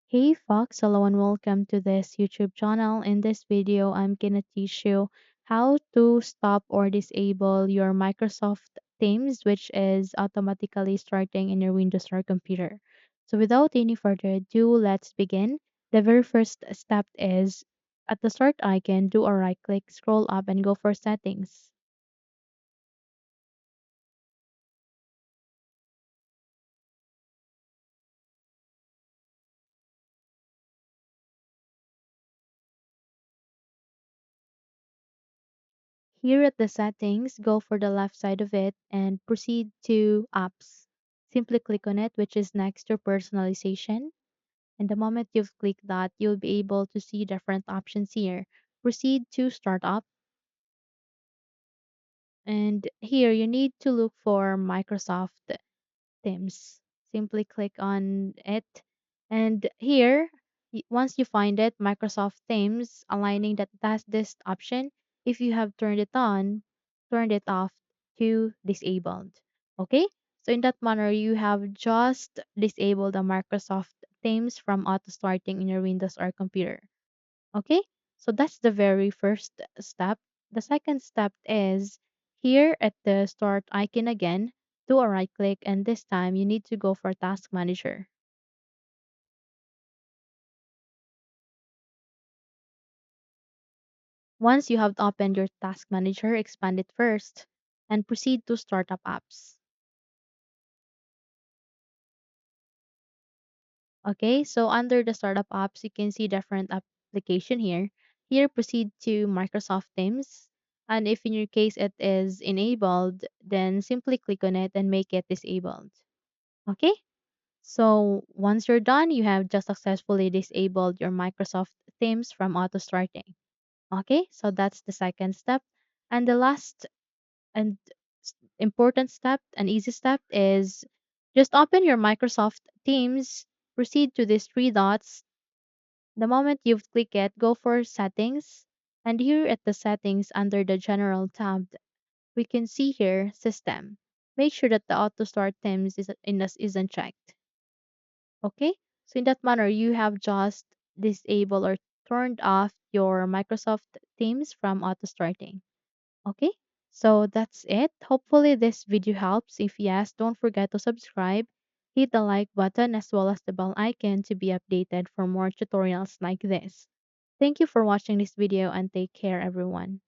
Hey Fox, hello and welcome to this YouTube channel. In this video, I'm gonna teach you how to stop or disable your Microsoft Teams, which is automatically starting in your Windows or computer. So without any further ado, let's begin. The very first step is at the start icon, do a right click, scroll up and go for settings. Here at the settings, go for the left side of it and proceed to apps. Simply click on it, which is next to personalization. And the moment you've clicked that, you'll be able to see different options here. Proceed to startup. And here you need to look for Microsoft Teams. Simply click on it. And here, once you find it, Microsoft Teams aligning that that's this option. If you have turned it on, turned it off to disabled. Okay? So in that manner, you have just disabled the Microsoft Teams from auto starting in your Windows or computer. Okay? So that's the very first step. The second step is here at the start icon again, do a right click, and this time you need to go for Task Manager. Once you have opened your Task Manager, expand it first and proceed to Startup Apps. Okay, so under the Startup Apps, you can see different application here. Here, proceed to Microsoft Teams. And if in your case it is enabled, then simply click on it and make it disabled. Okay, so once you're done, you have just successfully disabled your Microsoft Teams from auto starting. Okay, so that's the second step. And the last and important step, an easy step, is just open your Microsoft Teams, proceed to these three dots. The moment you've clicked it, go for settings. And here at the settings under the general tab, we can see here system. Make sure that the auto start Teams isn't checked. Okay, so in that manner, you have just disabled or turned off your Microsoft Teams from auto starting. Okay, so that's it. Hopefully, this video helps. If yes, don't forget to subscribe, hit the like button as well as the bell icon to be updated for more tutorials like this. Thank you for watching this video and take care, everyone.